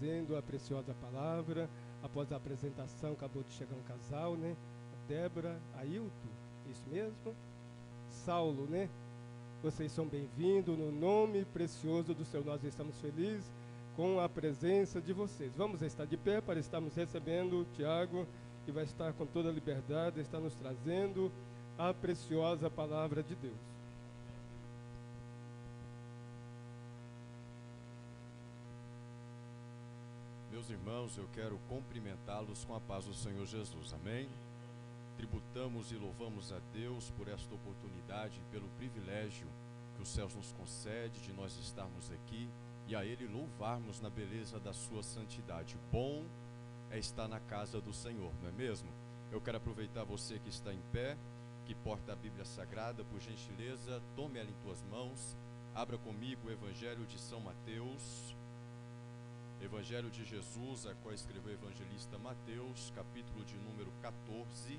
trazendo a preciosa palavra. Após a apresentação, acabou de chegar um casal, né? A Débora, Ailton, isso mesmo? Saulo, né? Vocês são bem-vindos, no nome precioso do Senhor, nós estamos felizes com a presença de vocês. Vamos estar de pé para estarmos recebendo o Tiago, que vai estar com toda a liberdade, está nos trazendo a preciosa palavra de Deus. Meus irmãos, eu quero cumprimentá-los com a paz do Senhor Jesus, amém? Tributamos e louvamos a Deus por esta oportunidade, pelo privilégio que os céus nos concede de nós estarmos aqui e a Ele louvarmos na beleza da sua santidade. Bom é estar na casa do Senhor, não é mesmo? Eu quero aproveitar você que está em pé, que porta a Bíblia Sagrada, por gentileza, tome ela em tuas mãos, abra comigo o Evangelho de São Mateus, Evangelho de Jesus, a qual escreveu o evangelista Mateus, capítulo de número 14,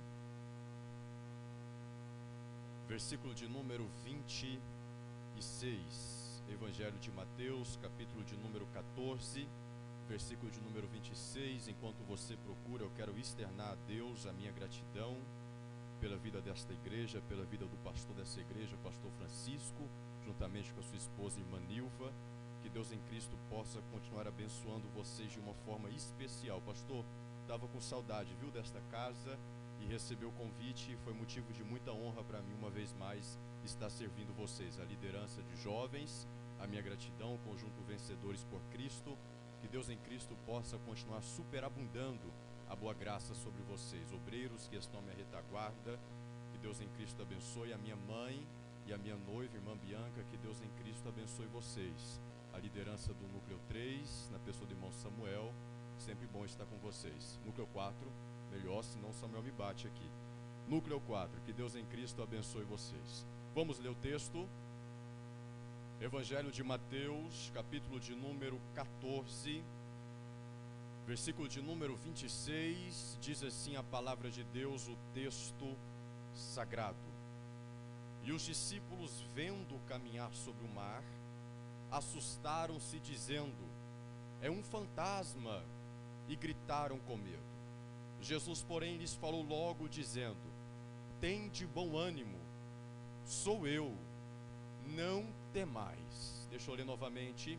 versículo de número 26. Evangelho de Mateus, capítulo de número 14, versículo de número 26. Enquanto você procura, eu quero externar a Deus a minha gratidão pela vida desta igreja, pela vida do pastor dessa igreja, o pastor Francisco, juntamente com a sua esposa, irmã Nilva. Que Deus em Cristo possa continuar abençoando vocês de uma forma especial. Pastor, estava com saudade, viu, desta casa, e recebeu o convite, e foi motivo de muita honra para mim, uma vez mais, estar servindo vocês. A liderança de jovens, a minha gratidão, o conjunto Vencedores por Cristo. Que Deus em Cristo possa continuar superabundando a boa graça sobre vocês. Obreiros que estão à minha retaguarda, que Deus em Cristo abençoe. A minha mãe e a minha noiva, irmã Bianca, que Deus em Cristo abençoe vocês. A liderança do Núcleo 3, na pessoa do irmão Samuel, sempre bom estar com vocês. Núcleo 4, melhor, senão Samuel me bate aqui. Núcleo 4, que Deus em Cristo abençoe vocês. Vamos ler o texto. Evangelho de Mateus, capítulo de número 14, versículo de número 26, diz assim a palavra de Deus, o texto sagrado. E os discípulos, vendo caminhar sobre o mar, assustaram-se, dizendo: é um fantasma, e gritaram com medo. Jesus, porém, lhes falou logo, dizendo: tende bom ânimo, sou eu, não temais. Deixa eu ler novamente.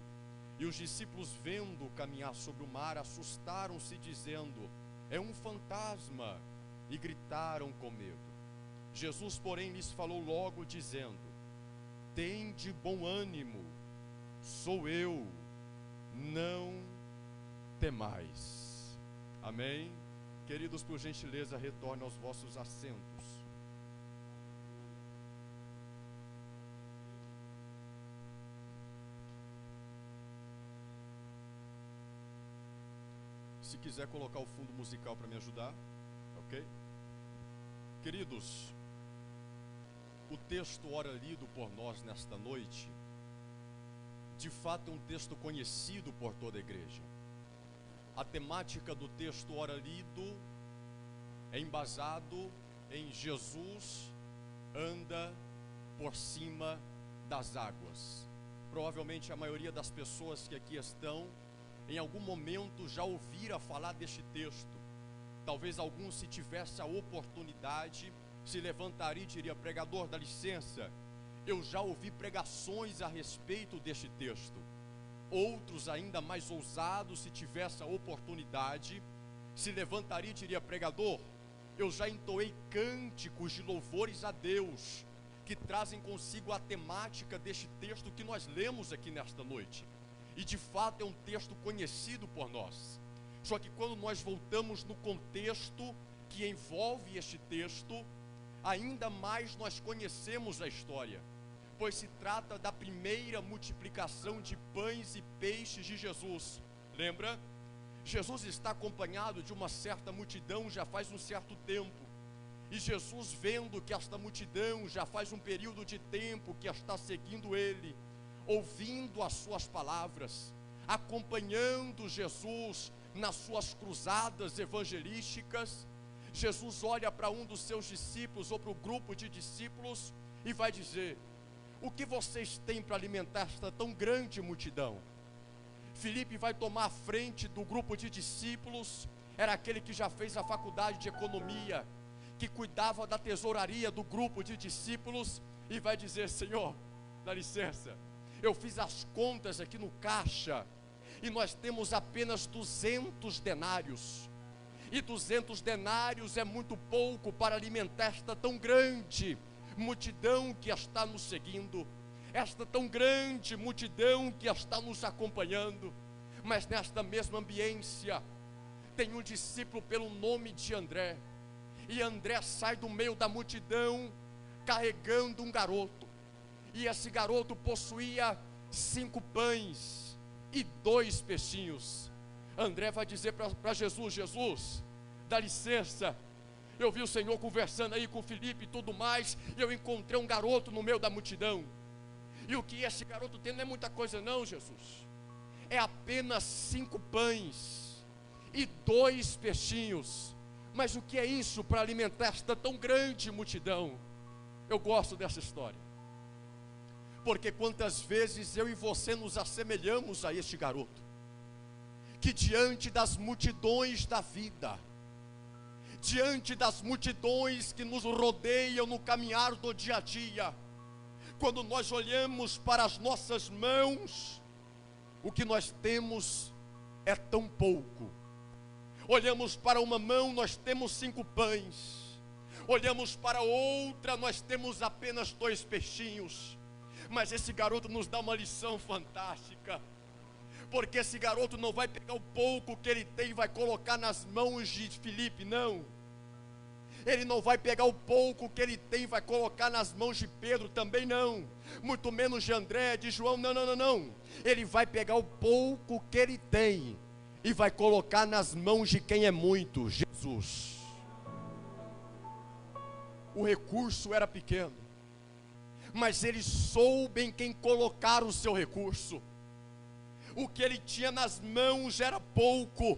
E os discípulos, vendo caminhar sobre o mar, assustaram-se, dizendo: é um fantasma, e gritaram com medo. Jesus, porém, lhes falou logo, dizendo: tende bom ânimo, sou eu, não temais. Amém? Queridos, por gentileza, retornem aos vossos assentos. Se quiser colocar o fundo musical para me ajudar, ok? Queridos, o texto ora lido por nós nesta noite, de fato é um texto conhecido por toda a igreja. A temática do texto ora lido é embasado em Jesus anda por cima das águas. Provavelmente a maioria das pessoas que aqui estão, em algum momento já ouviram falar deste texto. Talvez alguns, se tivesse a oportunidade, se levantaria e diria: pregador, dá licença, eu já ouvi pregações a respeito deste texto. Outros, ainda mais ousados, se tivesse a oportunidade, se levantaria e diria: pregador, eu já entoei cânticos de louvores a Deus, que trazem consigo a temática deste texto que nós lemos aqui nesta noite. E de fato é um texto conhecido por nós. Só que quando nós voltamos no contexto que envolve este texto, ainda mais nós conhecemos a história, pois se trata da primeira multiplicação de pães e peixes de Jesus. Lembra? Jesus está acompanhado de uma certa multidão já faz um certo tempo, e Jesus, vendo que esta multidão já faz um período de tempo que está seguindo ele, ouvindo as suas palavras, acompanhando Jesus nas suas cruzadas evangelísticas, Jesus olha para um dos seus discípulos, ou para o grupo de discípulos, e vai dizer: o que vocês têm para alimentar esta tão grande multidão? Filipe vai tomar a frente do grupo de discípulos. Era aquele que já fez a faculdade de economia, que cuidava da tesouraria do grupo de discípulos, e vai dizer: Senhor, dá licença, eu fiz as contas aqui no caixa, e nós temos apenas 200 denários, e 200 denários é muito pouco para alimentar esta tão grande multidão que está nos seguindo, esta tão grande multidão que está nos acompanhando. Mas nesta mesma ambiência, tem um discípulo pelo nome de André, e André sai do meio da multidão, carregando um garoto, e esse garoto possuía 5 pães e 2 peixinhos. André vai dizer para Jesus: Jesus, dá licença, eu vi o Senhor conversando aí com Filipe e tudo mais, e eu encontrei um garoto no meio da multidão, e o que esse garoto tem não é muita coisa não, Jesus, é apenas 5 pães e 2 peixinhos, mas o que é isso para alimentar esta tão grande multidão? Eu gosto dessa história, porque quantas vezes eu e você nos assemelhamos a este garoto, que diante das multidões da vida, diante das multidões que nos rodeiam no caminhar do dia a dia, quando nós olhamos para as nossas mãos, o que nós temos é tão pouco. Olhamos para uma mão, nós temos 5 pães, olhamos para outra, nós temos apenas 2 peixinhos. Mas esse garoto nos dá uma lição fantástica, porque esse garoto não vai pegar o pouco que ele tem e vai colocar nas mãos de Filipe, não. Ele não vai pegar o pouco que ele tem e vai colocar nas mãos de Pedro, também não. Muito menos de André, de João, não. Ele vai pegar o pouco que ele tem e vai colocar nas mãos de quem é muito, Jesus. O recurso era pequeno, mas ele soube em quem colocar o seu recurso. O que ele tinha nas mãos era pouco,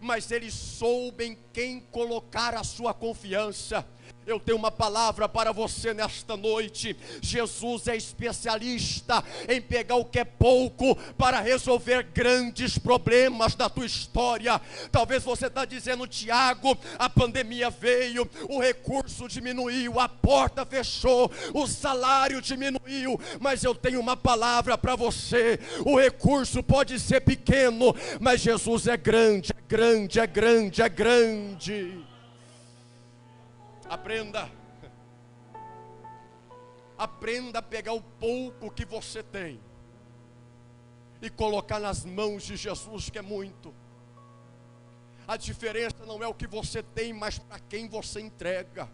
mas ele soube em quem colocar a sua confiança. Eu tenho uma palavra para você nesta noite. Jesus é especialista em pegar o que é pouco para resolver grandes problemas da tua história. Talvez você está dizendo: Tiago, a pandemia veio, o recurso diminuiu, a porta fechou, o salário diminuiu, mas eu tenho uma palavra para você. O recurso pode ser pequeno, mas Jesus é grande, é grande, é grande, é grande. Aprenda a pegar o pouco que você tem e colocar nas mãos de Jesus, que é muito. A diferença não é o que você tem, mas para quem você entrega.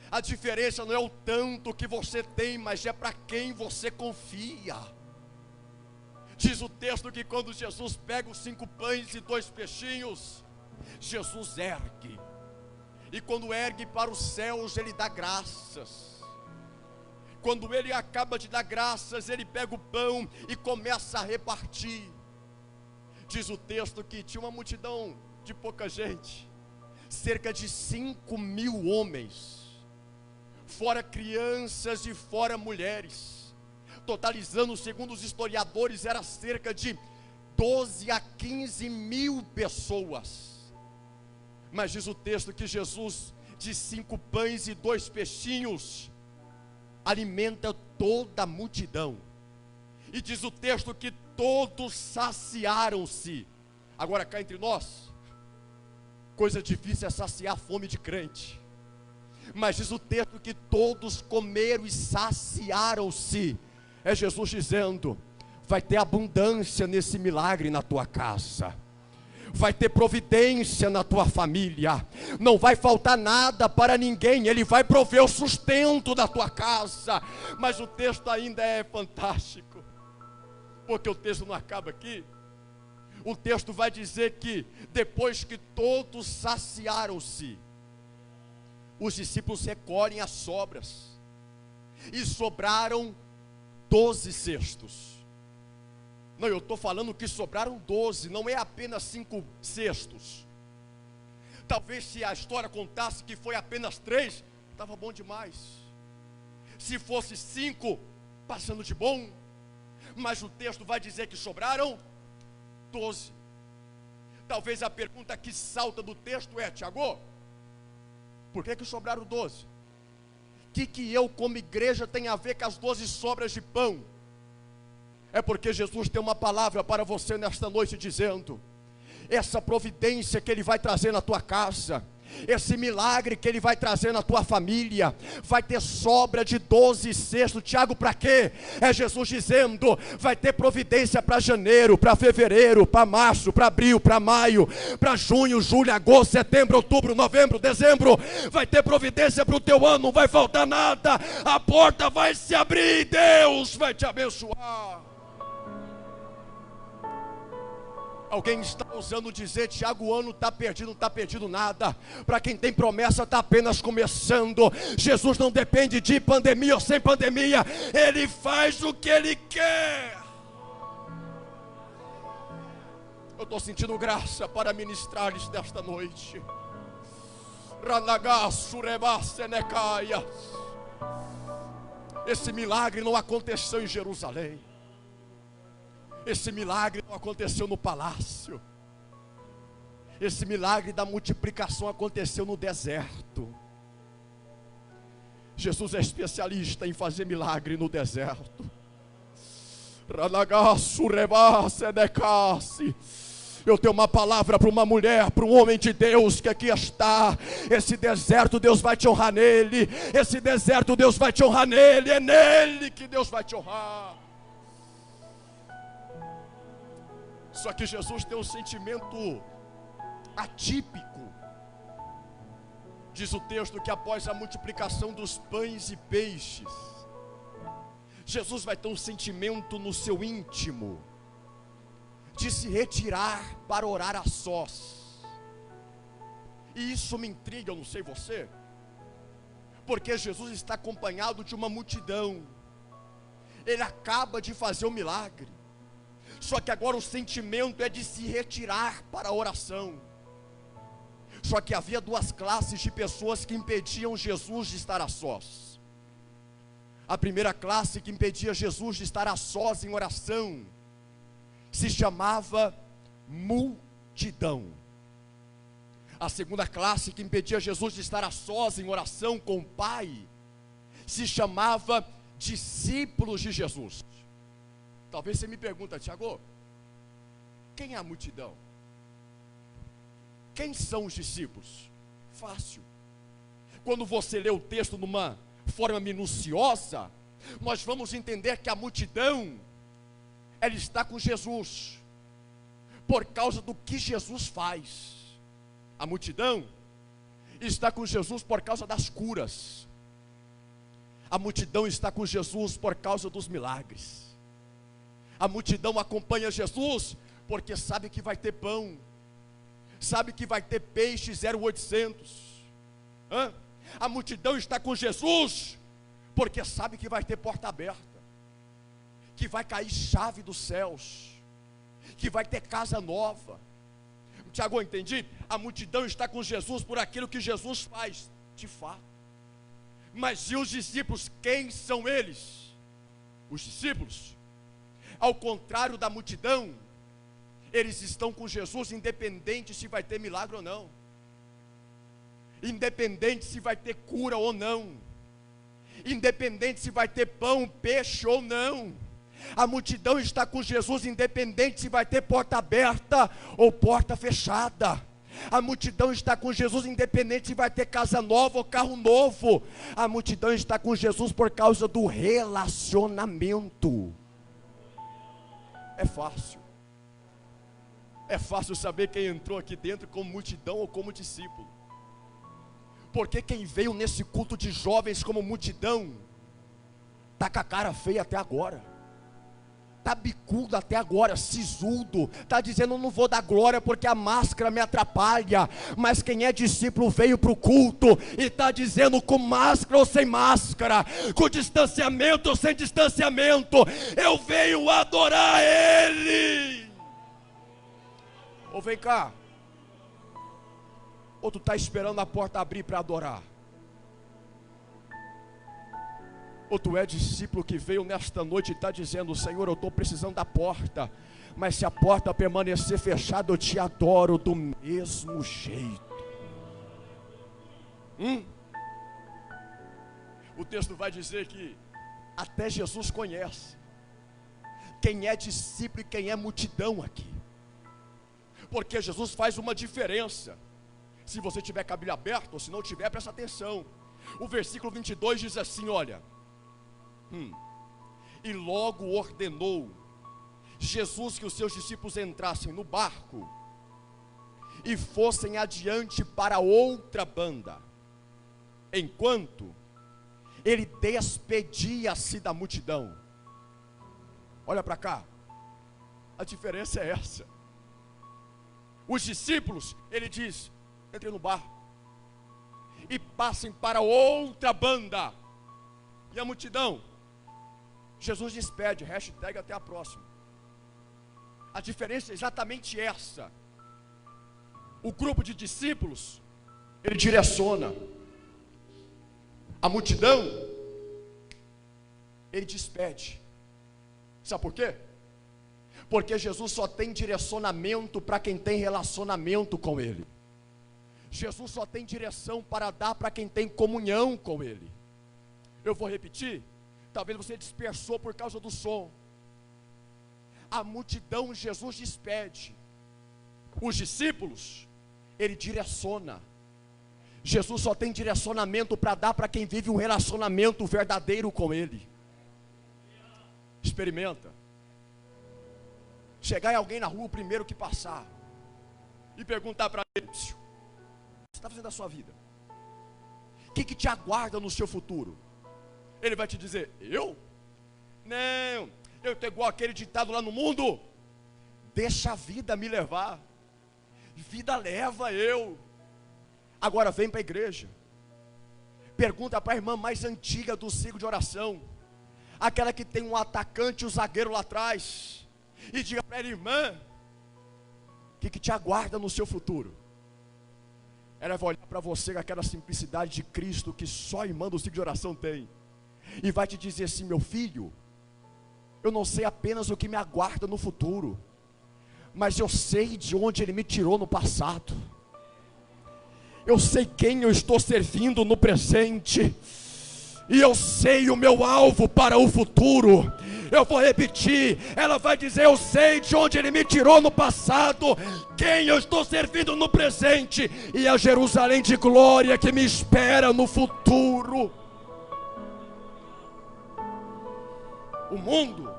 A diferença não é o tanto que você tem, mas é para quem você confia. Diz o texto que quando Jesus pega os 5 pães e 2 peixinhos, Jesus ergue. E quando ergue para os céus, ele dá graças. Quando ele acaba de dar graças, ele pega o pão e começa a repartir. Diz o texto que tinha uma multidão de pouca gente, cerca de 5.000 homens, fora crianças e fora mulheres, totalizando, segundo os historiadores, era cerca de 12 a 15 mil pessoas. Mas diz o texto que Jesus, de 5 pães e 2 peixinhos, alimenta toda a multidão. E diz o texto que todos saciaram-se. Agora cá entre nós, coisa difícil é saciar a fome de crente. Mas diz o texto que todos comeram e saciaram-se. É Jesus dizendo: vai ter abundância nesse milagre na tua casa, vai ter providência na tua família, não vai faltar nada para ninguém, Ele vai prover o sustento da tua casa. Mas o texto ainda é fantástico, porque o texto não acaba aqui. O texto vai dizer que depois que todos saciaram-se, os discípulos recolhem as sobras, e sobraram 12 cestos. Não, eu estou falando que sobraram 12, não é apenas 5 cestos. Talvez se a história contasse que foi apenas 3, estava bom demais. Se fosse 5, passando de bom. mas o texto vai dizer que sobraram 12. Talvez a pergunta que salta do texto é: Tiago, por que sobraram 12? O que eu como igreja tem a ver com as 12 sobras de pão? É porque Jesus tem uma palavra para você nesta noite dizendo: essa providência que Ele vai trazer na tua casa, esse milagre que Ele vai trazer na tua família, vai ter sobra de 12 cestos. Tiago, para quê? É Jesus dizendo: vai ter providência para janeiro, para fevereiro, para março, para abril, para maio, para junho, julho, agosto, setembro, outubro, novembro, dezembro. Vai ter providência para o teu ano, não vai faltar nada, a porta vai se abrir e Deus vai te abençoar. Alguém está ousando dizer: Tiago, o ano está perdido? Não está perdido nada. Para quem tem promessa, está apenas começando. Jesus não depende de pandemia ou sem pandemia. Ele faz o que Ele quer. Eu estou sentindo graça para ministrar-lhes nesta noite. Esse milagre não aconteceu em Jerusalém. Esse milagre não aconteceu no palácio. Esse milagre da multiplicação aconteceu no deserto. Jesus é especialista em fazer milagre no deserto. Eu tenho uma palavra para uma mulher, para um homem de Deus que aqui está. Esse deserto Deus vai te honrar nele. Esse deserto Deus vai te honrar nele. É nele que Deus vai te honrar. Só que Jesus tem um sentimento atípico. Diz o texto que após a multiplicação dos pães e peixes, Jesus vai ter um sentimento no seu íntimo de se retirar para orar a sós. E isso me intriga, eu não sei você, porque Jesus está acompanhado de uma multidão. Ele acaba de fazer o milagre. Só que agora o sentimento é de se retirar para a oração. Só que havia duas classes de pessoas que impediam Jesus de estar a sós. A primeira classe que impedia Jesus de estar a sós em oração se chamava multidão. A segunda classe que impedia Jesus de estar a sós em oração com o Pai se chamava discípulos de Jesus. Talvez você me pergunta: Tiago, quem é a multidão? Quem são os discípulos? Fácil. Quando você lê o texto numa forma minuciosa, nós vamos entender que a multidão, ela está com Jesus por causa do que Jesus faz. A multidão está com Jesus por causa das curas. A multidão está com Jesus por causa dos milagres. A multidão acompanha Jesus porque sabe que vai ter pão, sabe que vai ter peixe 0800. A multidão está com Jesus porque sabe que vai ter porta aberta, que vai cair chave dos céus, que vai ter casa nova. Tiago, entendi? A multidão está com Jesus por aquilo que Jesus faz, de fato. Mas e os discípulos, quem são eles? Os discípulos, ao contrário da multidão, eles estão com Jesus independente se vai ter milagre ou não, independente se vai ter cura ou não, independente se vai ter pão, peixe ou não. A multidão está com Jesus independente se vai ter porta aberta ou porta fechada. A multidão está com Jesus independente se vai ter casa nova ou carro novo. A multidão está com Jesus por causa do relacionamento. É fácil. É fácil saber quem entrou aqui dentro como multidão ou como discípulo. Porque quem veio nesse culto de jovens como multidão está com a cara feia até agora, está bicudo até agora, sisudo, está dizendo: não vou dar glória porque a máscara me atrapalha. Mas quem é discípulo veio para o culto e está dizendo: com máscara ou sem máscara, com distanciamento ou sem distanciamento, eu venho adorar Ele. Ou vem cá, ou tu está esperando a porta abrir para adorar? Ou tu é discípulo que veio nesta noite e está dizendo: Senhor, eu estou precisando da porta, mas se a porta permanecer fechada, eu te adoro do mesmo jeito. O texto vai dizer que até Jesus conhece quem é discípulo e quem é multidão aqui, porque Jesus faz uma diferença. Se você tiver cabelo aberto, ou se não tiver, presta atenção. O versículo 22 diz assim, olha: e logo ordenou Jesus que os seus discípulos entrassem no barco e fossem adiante para outra banda, enquanto ele despedia-se da multidão. Olha para cá, a diferença é essa. Os discípulos, ele diz: entrem no barco e passem para outra banda. E a multidão, Jesus despede, hashtag até a próxima. A diferença é exatamente essa. O grupo de discípulos, ele direciona. A multidão, ele despede. Sabe por quê? Porque Jesus só tem direcionamento para quem tem relacionamento com Ele. Jesus só tem direção para dar para quem tem comunhão com Ele. Eu vou repetir, talvez você dispersou por causa do som. A multidão Jesus despede. Os discípulos, ele direciona. Jesus só tem direcionamento para dar para quem vive um relacionamento verdadeiro com Ele. Experimenta. Chegar em alguém na rua, o primeiro que passar, e perguntar para ele: o que você está fazendo da sua vida? O que te aguarda no seu futuro? Ele vai te dizer: eu? Não, eu estou igual aquele ditado lá no mundo: deixa a vida me levar, vida leva eu. Agora vem para a igreja, pergunta para a irmã mais antiga do ciclo de oração, aquela que tem um atacante e um zagueiro lá atrás, e diga para ela: irmã, o que te aguarda no seu futuro? Ela vai olhar para você com aquela simplicidade de Cristo que só a irmã do ciclo de oração tem, e vai te dizer assim: meu filho, eu não sei apenas o que me aguarda no futuro, mas eu sei de onde Ele me tirou no passado. Eu sei quem eu estou servindo no presente, e eu sei o meu alvo para o futuro. Eu vou repetir, ela vai dizer: eu sei de onde Ele me tirou no passado, quem eu estou servindo no presente, e a Jerusalém de glória que me espera no futuro. O mundo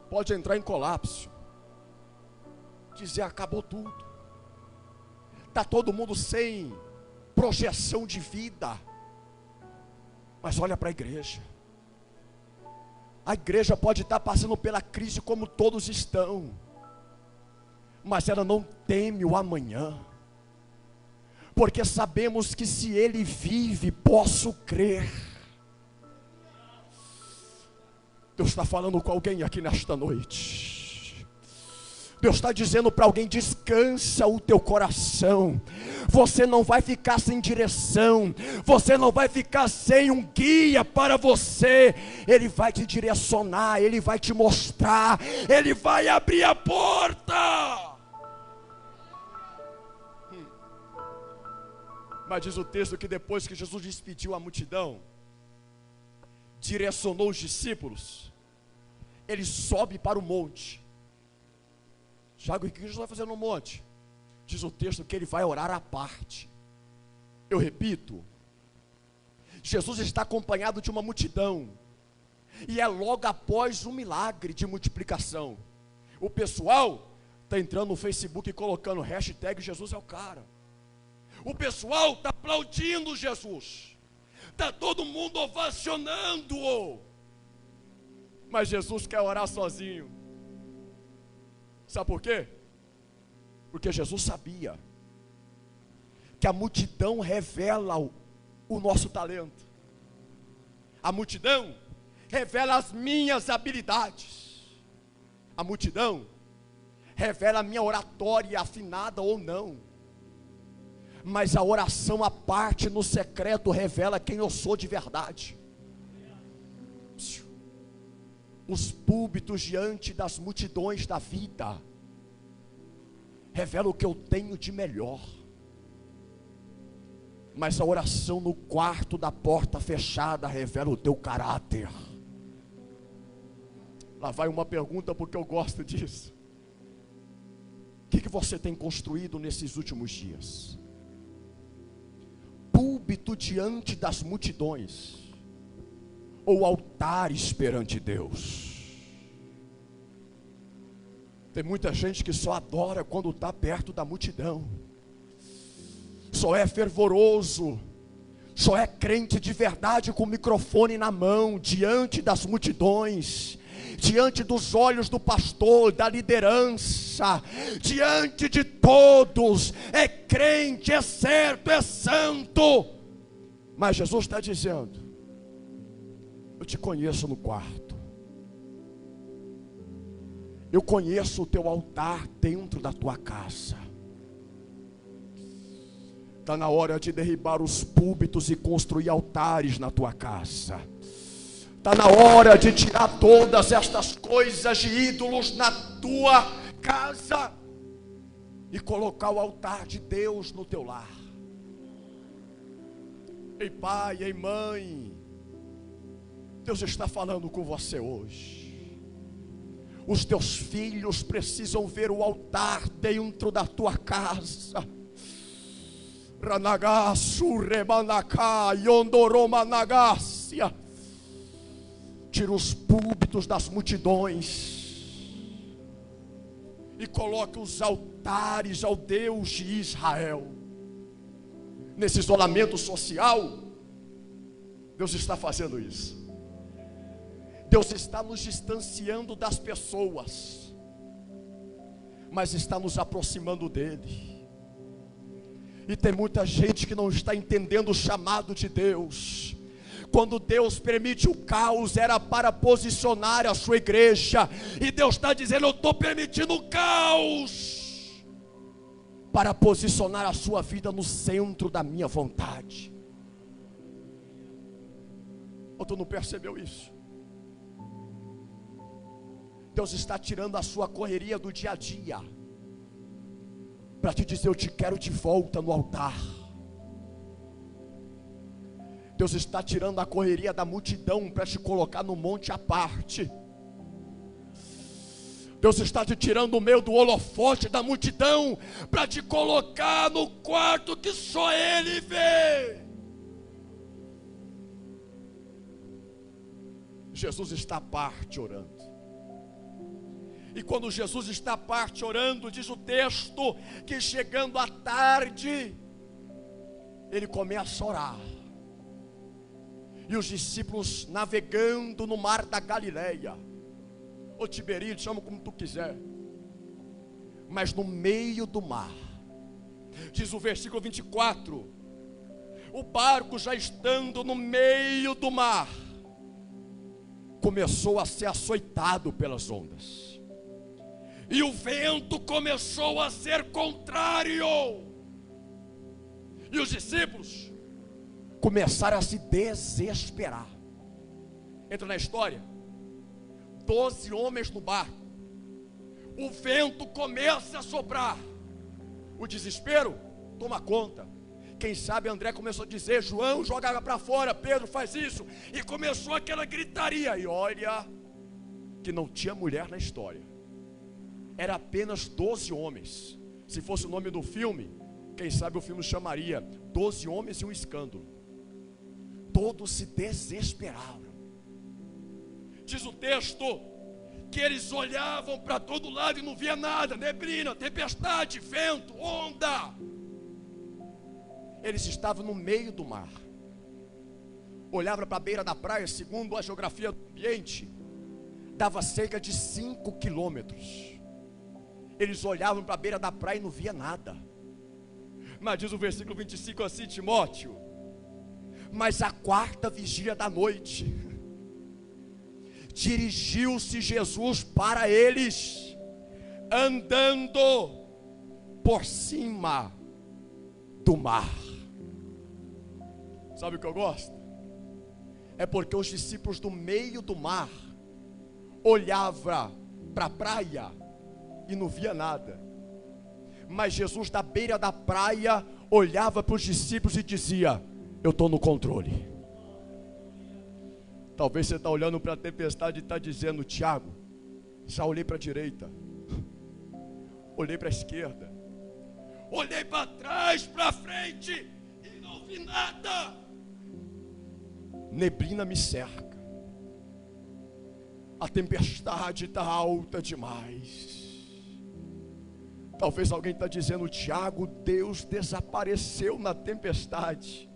pode entrar em colapso, dizer: acabou tudo, está todo mundo sem projeção de vida. Mas olha para a igreja. A igreja pode estar passando pela crise como todos estão, mas ela não teme o amanhã, porque sabemos que se Ele vive, posso crer. Deus está falando com alguém aqui nesta noite. Deus está dizendo para alguém: descansa o teu coração. Você não vai ficar sem direção, você não vai ficar sem um guia para você. Ele vai te direcionar, Ele vai te mostrar, Ele vai abrir a porta. Mas diz o texto que depois que Jesus despediu a multidão, direcionou os discípulos, Ele sobe para o monte. Tiago, o que Jesus vai fazer no monte? Diz o texto que Ele vai orar à parte. Eu repito, Jesus está acompanhado de uma multidão, e é logo após um milagre de multiplicação. O pessoal está entrando no Facebook e colocando hashtag Jesus é o cara. O pessoal está aplaudindo Jesus, está todo mundo ovacionando-o, mas Jesus quer orar sozinho. Sabe por quê? Porque Jesus sabia que a multidão revela o nosso talento. A multidão revela as minhas habilidades. A multidão revela a minha oratória afinada ou não. Mas a oração à parte no secreto revela quem eu sou de verdade. Os púlpitos diante das multidões da vida revelam o que eu tenho de melhor. Mas a oração no quarto da porta fechada revela o teu caráter. Lá vai uma pergunta, porque eu gosto disso. O que você tem construído nesses últimos dias? Púlpito diante das multidões ou altares perante Deus? Tem muita gente que só adora quando está perto da multidão, só é fervoroso, só é crente de verdade com o microfone na mão, diante das multidões, diante dos olhos do pastor, da liderança, diante de todos, é crente, é certo, é santo. Mas Jesus está dizendo: eu te conheço no quarto, eu conheço o teu altar dentro da tua casa. Está na hora de derribar os púlpitos e construir altares na tua casa. Está na hora de tirar todas estas coisas de ídolos na tua casa e colocar o altar de Deus no teu lar. Ei pai, ei mãe, Deus está falando com você hoje. Os teus filhos precisam ver o altar dentro da tua casa. Ranagasu remanaka yondoromanagácia. Tira os púlpitos das multidões e coloque os altares ao Deus de Israel. Nesse isolamento social, Deus está fazendo isso. Deus está nos distanciando das pessoas, mas está nos aproximando dele. E tem muita gente que não está entendendo o chamado de Deus. Quando Deus permite o caos, era para posicionar a sua igreja. E Deus está dizendo: eu estou permitindo o caos para posicionar a sua vida no centro da minha vontade. Ou tu não percebeu isso? Deus está tirando a sua correria do dia a dia para te dizer: eu te quero de volta no altar. Deus está tirando a correria da multidão para te colocar no monte à parte. Deus está te tirando o meio do holofote da multidão para te colocar no quarto que só Ele vê. Jesus está à parte orando. E quando Jesus está à parte orando, diz o texto que chegando à tarde, Ele começa a orar. E os discípulos navegando no mar da Galileia, ou Tiberíades, chama como tu quiser, mas no meio do mar, diz o versículo 24, o barco já estando no meio do mar, começou a ser açoitado pelas ondas, e o vento começou a ser contrário, e os discípulos começaram a se desesperar. Entra na história, 12 homens no barco, o vento começa a soprar, o desespero toma conta. Quem sabe André começou a dizer: João, joga água para fora, Pedro faz isso, e começou aquela gritaria. E olha que não tinha mulher na história, era apenas 12 homens. Se fosse o nome do filme, quem sabe o filme chamaria 12 homens e um escândalo. Todos se desesperaram. Diz o texto que eles olhavam para todo lado e não via nada, neblina, tempestade, vento, onda. Eles estavam no meio do mar. Olhavam para a beira da praia, segundo a geografia do ambiente, dava cerca de 5 quilômetros. Eles olhavam para a beira da praia e não via nada. Mas diz o versículo 25 assim, Timóteo: mas à quarta vigília da noite, dirigiu-se Jesus para eles, andando por cima do mar. Sabe o que eu gosto? É porque os discípulos do meio do mar olhava para a praia e não via nada. Mas Jesus, da beira da praia, olhava para os discípulos e dizia: eu estou no controle. Talvez você está olhando para a tempestade e está dizendo: Tiago, já olhei para a direita, olhei para a esquerda, olhei para trás, para frente e não vi nada. Neblina me cerca, a tempestade está alta demais. Talvez alguém está dizendo: Tiago, Deus desapareceu na tempestade.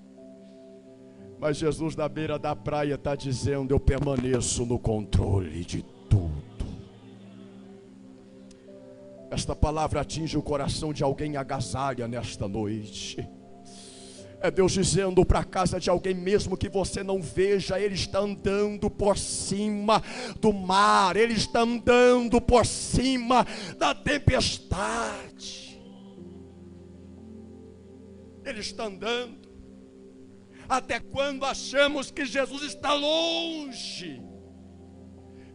Mas Jesus, na beira da praia, está dizendo: eu permaneço no controle de tudo. Esta palavra atinge o coração de alguém agasalha nesta noite. É Deus dizendo para a casa de alguém, mesmo que você não veja, Ele está andando por cima do mar, Ele está andando por cima da tempestade. Ele está andando. Até quando achamos que Jesus está longe,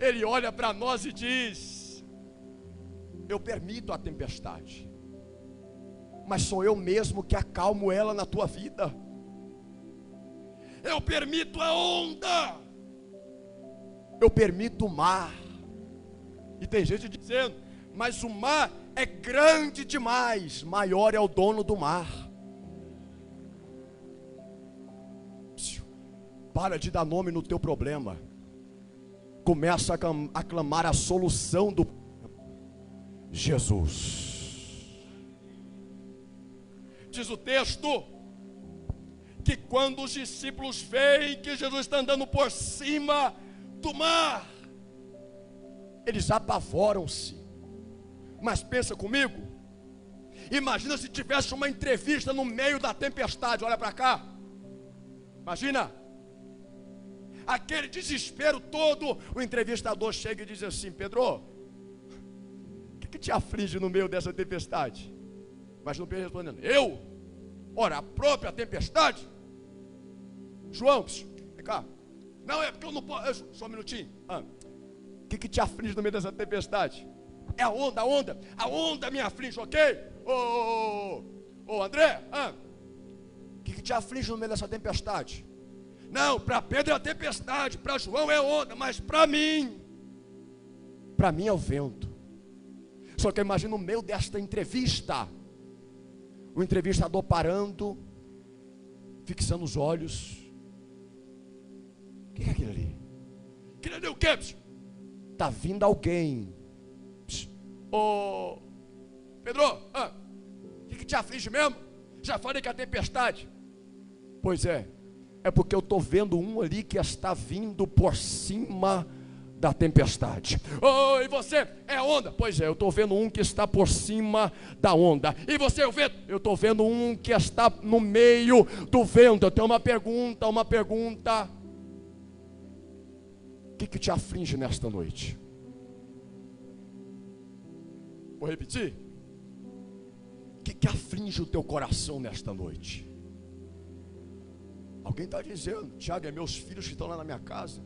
Ele olha para nós e diz: eu permito a tempestade, mas sou eu mesmo que acalmo ela na tua vida. Eu permito a onda, eu permito o mar. E tem gente dizendo: mas o mar é grande demais, maior é o dono do mar. Para de dar nome no teu problema. Começa a clamar a solução do Jesus. Diz o texto que quando os discípulos veem que Jesus está andando por cima do mar, eles apavoram-se. Mas pensa comigo, imagina se tivesse uma entrevista no meio da tempestade. Olha para cá, imagina aquele desespero todo. O entrevistador chega e diz assim: Pedro, o que te aflige no meio dessa tempestade? Mas não Pedro respondendo: eu? Ora, a própria tempestade? João, vem cá. Não, é porque eu não posso. Só um minutinho. O que te aflige no meio dessa tempestade? É a onda, a onda me aflige, ok? Ô André, o que te aflige no meio dessa tempestade? Não, para Pedro é a tempestade, para João é a onda, mas para mim é o vento. Só que imagina no meio desta entrevista, o entrevistador parando, fixando os olhos. O que é aquilo ali? Aquilo ali o quê? Está vindo alguém. Ô Pedro, o que te aflige mesmo? Já falei que é a tempestade. Pois é porque eu estou vendo um ali que está vindo por cima da tempestade. E você é onda? Pois é, eu estou vendo um que está por cima da onda. E você é o vento? Eu estou vendo um que está no meio do vento. Eu tenho uma pergunta. O que te aflige nesta noite? Vou repetir. O que aflige o teu coração nesta noite? Alguém está dizendo: Tiago, é meus filhos que estão lá na minha casa.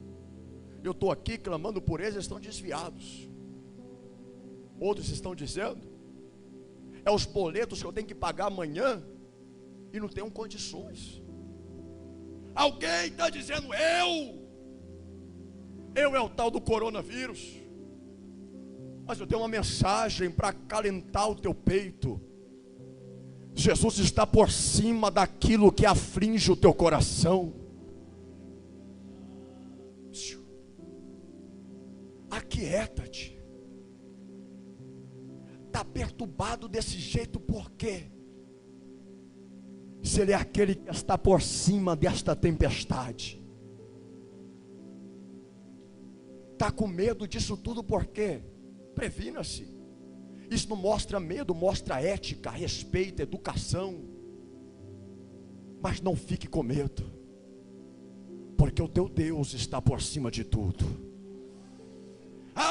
Eu estou aqui clamando por eles, eles estão desviados. Outros estão dizendo: é os boletos que eu tenho que pagar amanhã e não tenho condições. Alguém está dizendo: eu é o tal do coronavírus. Mas eu tenho uma mensagem para acalentar o teu peito. Jesus está por cima daquilo que aflige o teu coração. Aquieta-te. Está perturbado desse jeito por quê? Se Ele é aquele que está por cima desta tempestade. Está com medo disso tudo por quê? Previna-se. Isso não mostra medo, mostra ética, respeito, educação. Mas não fique com medo, porque o teu Deus está por cima de tudo.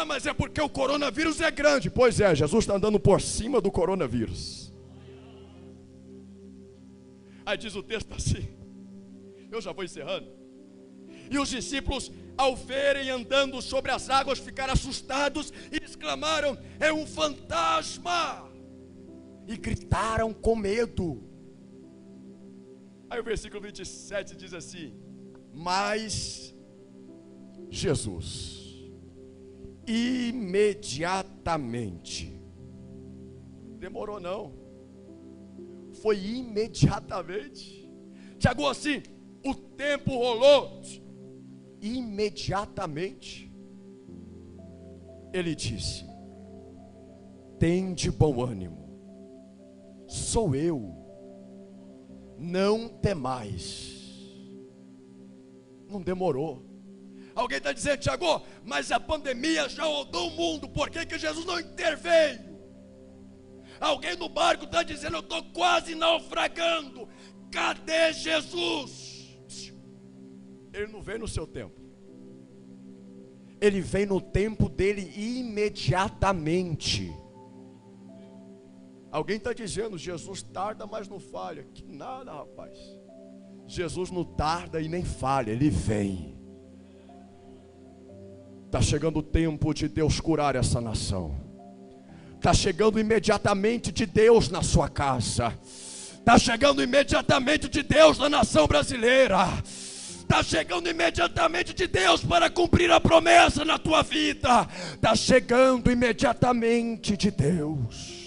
Mas é porque o coronavírus é grande. Pois é, Jesus está andando por cima do coronavírus. Aí diz o texto assim, eu já vou encerrando. E os discípulos, ao verem andando sobre as águas, ficaram assustados e exclamaram: é um fantasma! E gritaram com medo. Aí o versículo 27 diz assim: mas Jesus imediatamente, demorou não, foi imediatamente. Chegou assim, o tempo rolou, imediatamente ele disse: tende bom ânimo, sou eu, não temais. Não demorou. Alguém está dizendo: Tiago, mas a pandemia já rodou o mundo, por que Jesus não interveio? Alguém no barco está dizendo: eu estou quase naufragando, cadê Jesus? Ele não vem no seu tempo, ele vem no tempo dele imediatamente. Alguém está dizendo: Jesus tarda, mas não falha. Que nada, rapaz. Jesus não tarda e nem falha, ele vem. Está chegando o tempo de Deus curar essa nação. Está chegando imediatamente de Deus na sua casa. Está chegando imediatamente de Deus na nação brasileira. Está chegando imediatamente de Deus para cumprir a promessa na tua vida. Está chegando imediatamente de Deus.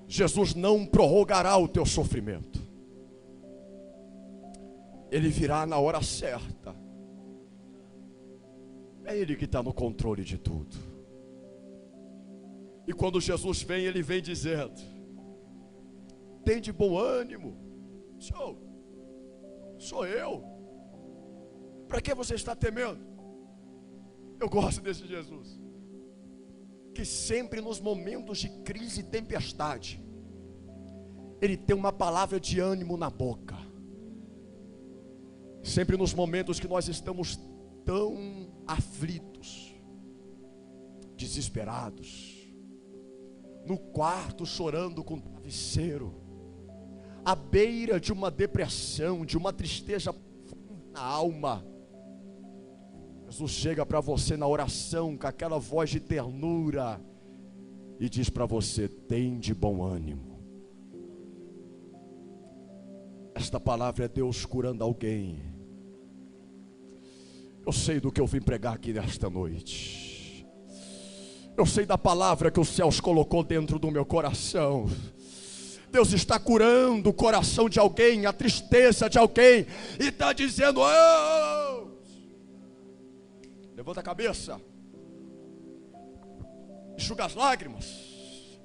Jesus não prorrogará o teu sofrimento. Ele virá na hora certa. É Ele que está no controle de tudo. E quando Jesus vem, Ele vem dizendo: tem de bom ânimo, sou eu. Para que você está temendo? Eu gosto desse Jesus, que sempre nos momentos de crise e tempestade, Ele tem uma palavra de ânimo na boca. Sempre nos momentos que nós estamos tão aflitos, desesperados, no quarto chorando com travesseiro, à beira de uma depressão, de uma tristeza na alma, Jesus chega para você na oração com aquela voz de ternura e diz para você: tem de bom ânimo. Esta palavra é Deus curando alguém. Eu sei do que eu vim pregar aqui nesta noite. Eu sei da palavra que os céus colocou dentro do meu coração. Deus está curando o coração de alguém, a tristeza de alguém, e está dizendo: oh! Levanta a cabeça, enxuga as lágrimas,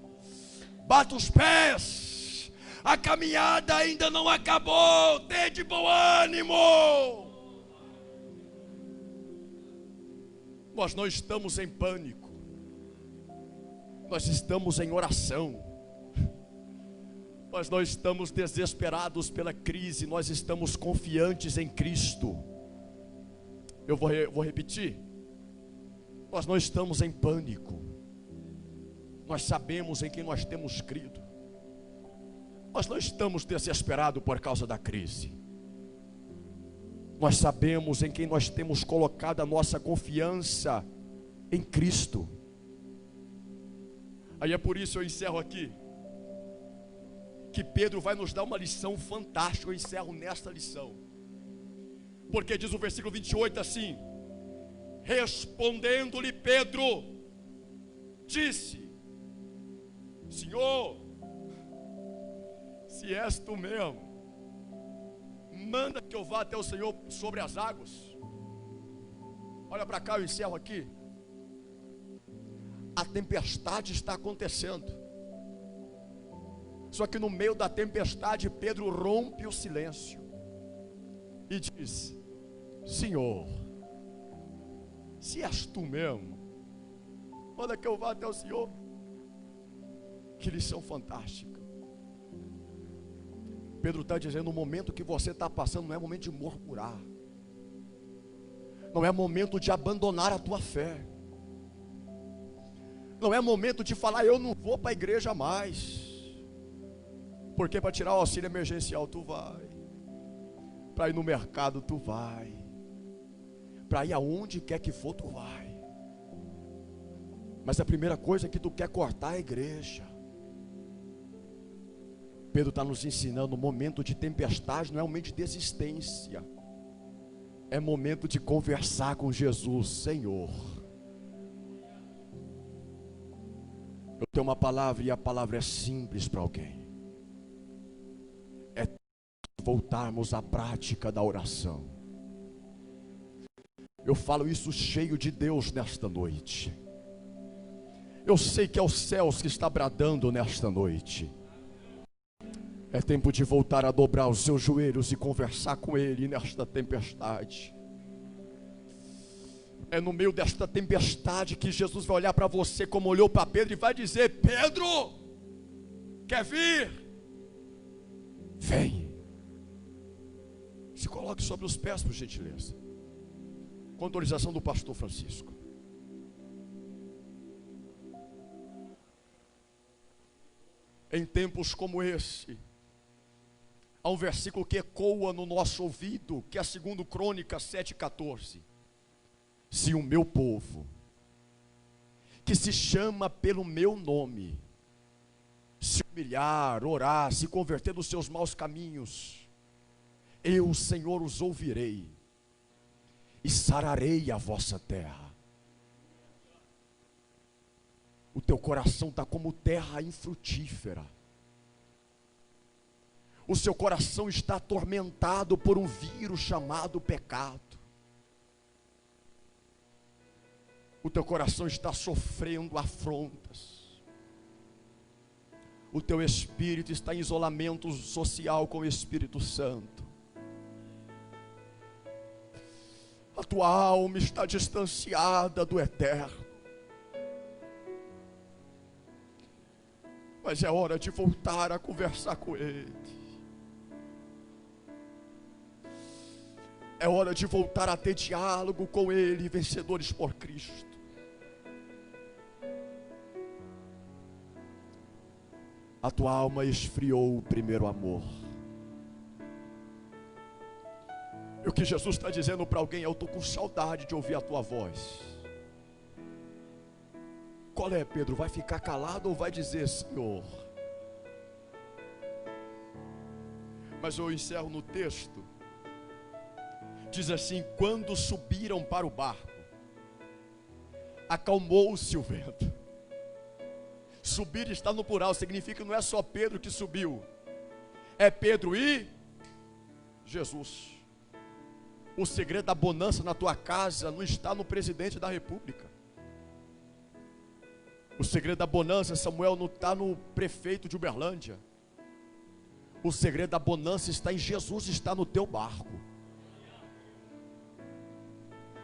bata os pés, a caminhada ainda não acabou, tenha de bom ânimo. Nós não estamos em pânico, nós estamos em oração. Nós não estamos desesperados pela crise, nós estamos confiantes em Cristo. Eu vou repetir: nós não estamos em pânico, nós sabemos em quem nós temos crido. Nós não estamos desesperados por causa da crise. Nós sabemos em quem nós temos colocado a nossa confiança, em Cristo. Aí é por isso eu encerro aqui, que Pedro vai nos dar uma lição fantástica. Eu encerro nesta lição, porque diz o versículo 28 assim: respondendo-lhe Pedro, disse: Senhor, se és tu mesmo, manda que eu vá até o Senhor sobre as águas. Olha para cá, eu encerro aqui. A tempestade está acontecendo, só que no meio da tempestade Pedro rompe o silêncio e diz: Senhor, se és tu mesmo, manda que eu vá até o Senhor. Que lição fantástica. Pedro está dizendo: o momento que você está passando não é momento de murmurar, não é momento de abandonar a tua fé, não é momento de falar: eu não vou para a igreja mais, porque para tirar o auxílio emergencial tu vai, Para ir no mercado tu vai, para ir aonde quer que for tu vai, mas a primeira coisa que tu quer cortar é a igreja. Pedro está nos ensinando: o momento de tempestade não é um momento de desistência, é momento de conversar com Jesus. Senhor, eu tenho uma palavra, e a palavra é simples para alguém: é voltarmos à prática da oração. Eu falo isso cheio de Deus nesta noite. Eu sei que é os céus que está bradando nesta noite. É tempo de voltar a dobrar os seus joelhos e conversar com Ele nesta tempestade. É no meio desta tempestade que Jesus vai olhar para você como olhou para Pedro e vai dizer: Pedro, quer vir? Vem. Se coloque sobre os pés, por gentileza. Com autorização do pastor Francisco. Em tempos como esse, há um versículo que ecoa no nosso ouvido, que é 2 Crônicas 7,14. Se o meu povo, que se chama pelo meu nome, se humilhar, orar, se converter dos seus maus caminhos, eu, Senhor, os ouvirei e sararei a vossa terra. O teu coração está como terra infrutífera. O seu coração está atormentado por um vírus chamado pecado. O teu coração está sofrendo afrontas. O teu espírito está em isolamento social com o Espírito Santo. A tua alma está distanciada do eterno. Mas é hora de voltar a conversar com Ele. É hora de voltar a ter diálogo com Ele, vencedores por Cristo. A tua alma esfriou o primeiro amor. E o que Jesus está dizendo para alguém: eu estou com saudade de ouvir a tua voz. Qual é, Pedro? Vai ficar calado ou vai dizer: Senhor? Mas eu encerro no texto. Diz assim: quando subiram para o barco, acalmou-se o vento. Subir está no plural, significa que não é só Pedro que subiu, é Pedro e Jesus. O segredo da bonança na tua casa não está no presidente da república. O segredo da bonança, Samuel, não está no prefeito de Uberlândia. O segredo da bonança está em Jesus, está no teu barco.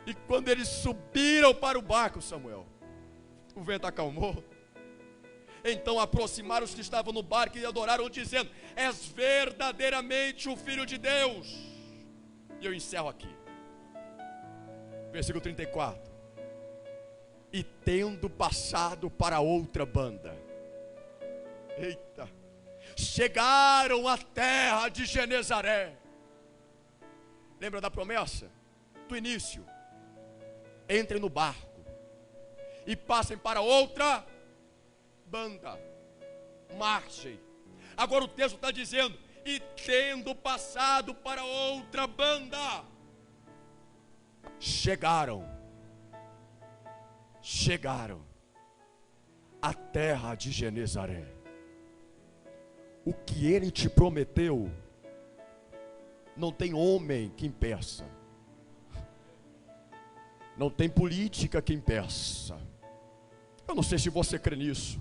E quando eles subiram para o barco, Samuel, o vento acalmou. Então aproximaram os que estavam no barco e adoraram, dizendo: és verdadeiramente o Filho de Deus. E eu encerro aqui. Versículo 34. E tendo passado para outra banda, eita, chegaram à terra de Genezaré. Lembra da promessa? Do início. Entrem no barco e passem para outra banda, marchem. Agora o texto está dizendo: e tendo passado para outra banda, chegaram à terra de Genezaré. O que Ele te prometeu, não tem homem que impeça, não tem política que impeça. Eu não sei se você crê nisso.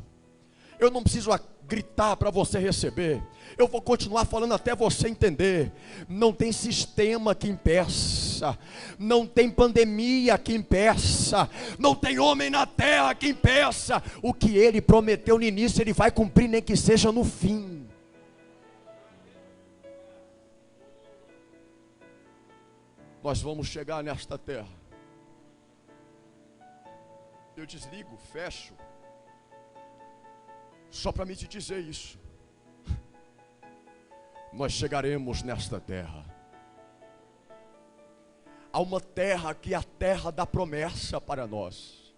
Eu não preciso gritar para você receber. Eu vou continuar falando até você entender. Não tem sistema que impeça. Não tem pandemia que impeça. Não tem homem na terra que impeça. O que Ele prometeu no início, Ele vai cumprir, nem que seja no fim. Nós vamos chegar nesta terra. Eu desligo, fecho, só para me te dizer isso. Nós chegaremos nesta terra. Há uma terra que é a terra da promessa para nós.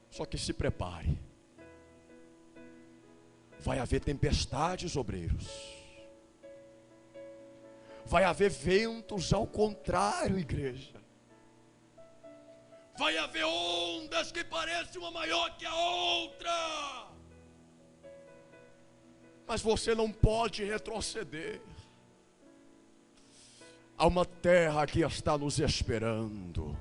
Só que se prepare. Vai haver tempestades, obreiros. Vai haver ventos ao contrário, igreja. Vai haver ondas que parecem uma maior que a outra. Mas você não pode retroceder. Há uma terra que está nos esperando.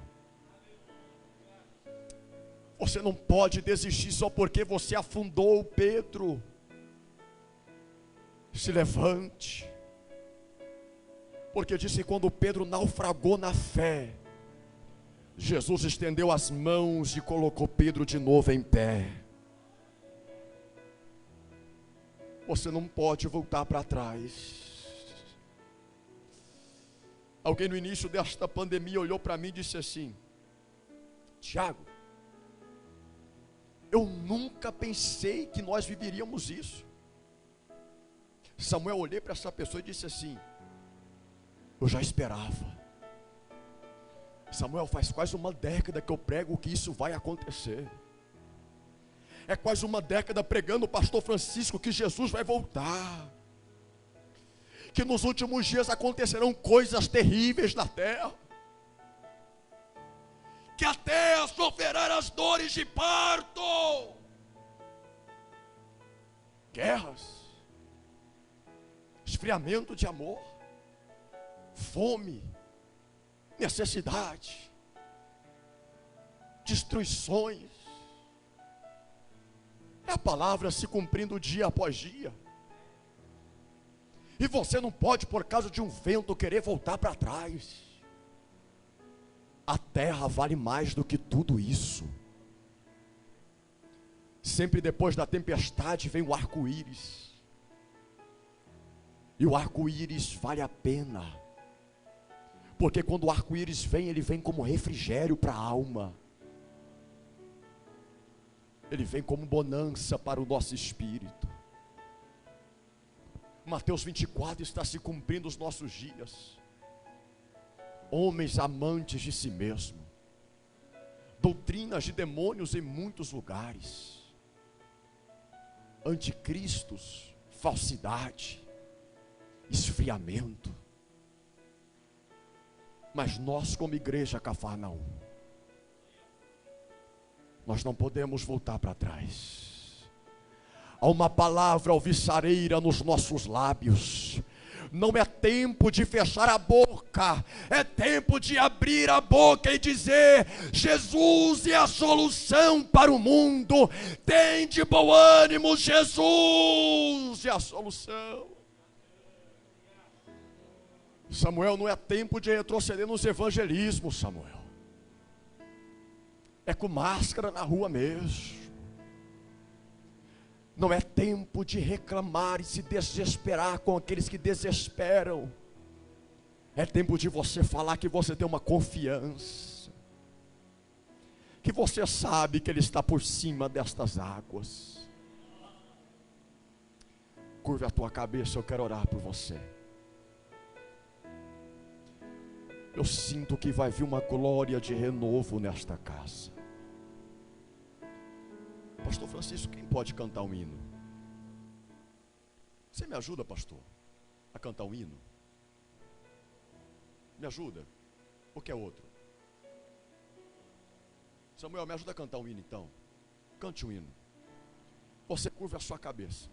Você não pode desistir só porque você afundou Pedro. Se levante. Porque disse que quando Pedro naufragou na fé, Jesus estendeu as mãos e colocou Pedro de novo em pé. Você não pode voltar para trás. Alguém no início desta pandemia olhou para mim e disse assim: Tiago, eu nunca pensei que nós viveríamos isso. Samuel, olhei para essa pessoa e disse assim: eu já esperava. Samuel, faz quase uma década que eu prego que isso vai acontecer. É quase uma década pregando o pastor Francisco que Jesus vai voltar. Que nos últimos dias acontecerão coisas terríveis na terra. Que a terra sofrerá as dores de parto. Guerras. Esfriamento de amor. Fome. Necessidade. Destruições. É a palavra se cumprindo dia após dia. E você não pode, por causa de um vento, querer voltar para trás. A terra vale mais do que tudo isso. Sempre depois da tempestade vem o arco-íris. E o arco-íris vale a pena. Porque quando o arco-íris vem, ele vem como refrigério para a alma. Ele vem como bonança para o nosso espírito. Mateus 24 está se cumprindo os nossos dias. Homens amantes de si mesmo. Doutrinas de demônios em muitos lugares. Anticristos, falsidade, esfriamento. Mas nós, como igreja Cafarnaum, nós não podemos voltar para trás. Há uma palavra alvissareira nos nossos lábios. Não é tempo de fechar a boca, é tempo de abrir a boca e dizer: Jesus é a solução para o mundo. Tem de bom ânimo, Jesus é a solução. Samuel, não é tempo de retroceder nos evangelismos, Samuel. É com máscara na rua mesmo. Não é tempo de reclamar e se desesperar com aqueles que desesperam. É tempo de você falar que você tem uma confiança, que você sabe que Ele está por cima destas águas. Curva a tua cabeça, eu quero orar por você. Eu sinto que vai vir uma glória de renovo nesta casa. Pastor Francisco, quem pode cantar um hino? Você me ajuda, pastor, a cantar um hino? Me ajuda? Ou quer outro? Samuel, me ajuda a cantar um hino então. Cante um hino. Você curva a sua cabeça.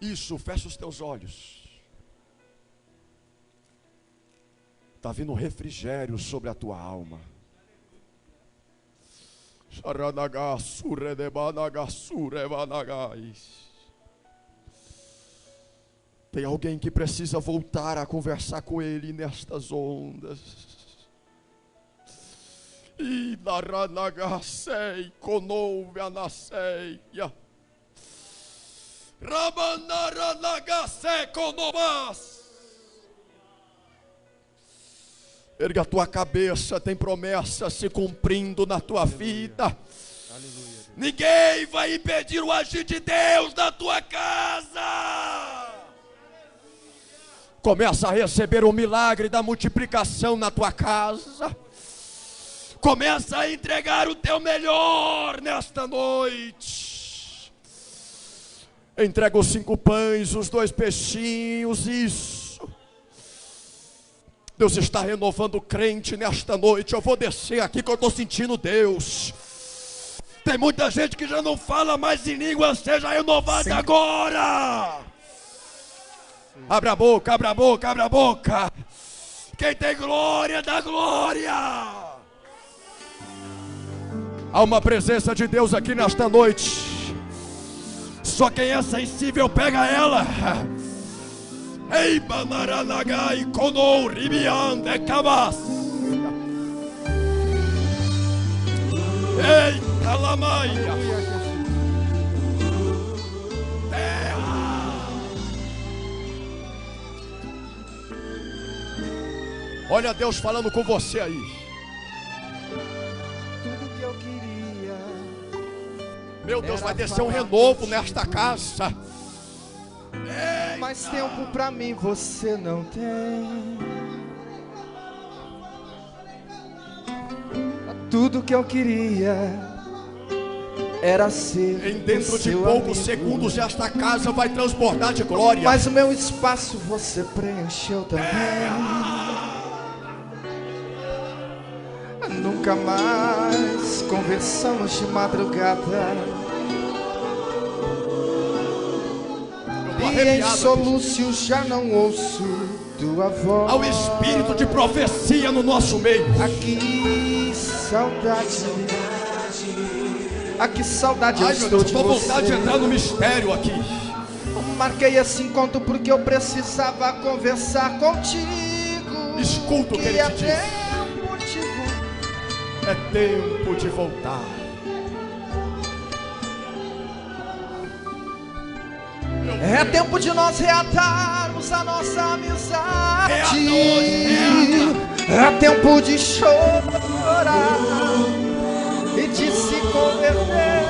Isso, fecha os teus olhos. Está vindo refrigério sobre a tua alma. Tem alguém que precisa voltar a conversar com Ele nestas ondas. E naranagasei konovianaseia. Rabanaranagasei konomas. Erga a tua cabeça, tem promessa se cumprindo na tua vida. Aleluia. Ninguém vai impedir o agir de Deus na tua casa. Começa a receber o milagre da multiplicação na tua casa. Começa a entregar o teu melhor nesta noite. Entrega os 5 pães, os 2 peixinhos, isso. Deus está renovando o crente nesta noite. Eu vou descer aqui que eu estou sentindo Deus. Tem muita gente que já não fala mais em língua, seja renovada agora. Abra a boca, abra a boca, abra a boca. Quem tem glória, dá glória. Há uma presença de Deus aqui nesta noite. Só quem é sensível pega ela. Ei, Banaranagai, Konou, Ribiande, Kabas. Ei, Calamaia. Terra. Olha Deus falando com você aí. Tudo que eu queria. Meu Deus, vai descer um renovo nesta casa. Mais tempo pra mim você não tem. Tudo que eu queria era ser Em dentro de seu poucos amigo. segundos esta casa vai transbordar de glória. Mas o meu espaço você preencheu também. Nunca mais conversamos de madrugada. Eu tô E em arrepiado aqui. soluço já não ouço tua voz. Há um espírito de profecia no nosso meio. Aqui saudade. Aqui saudade eu Ai, meu estou Deus, de tô com vontade de você. entrar no mistério aqui. Marquei esse encontro porque eu precisava conversar contigo. Escuta o que ele Queria te diz. tempo de voltar. É tempo de voltar. É tempo de nós reatarmos a nossa amizade. É tempo de chorar e de se converter.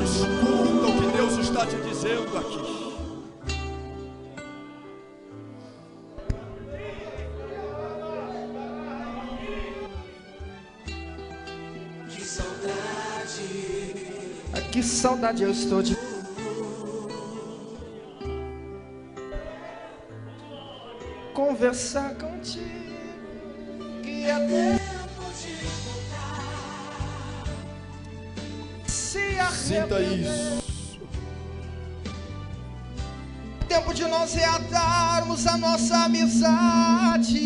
Escuta o que Deus está te dizendo aqui. Que saudade eu estou de conversar contigo. Que é tempo de voltar. Se Sinta arrepender. isso. Tempo de nós reatarmos a nossa amizade.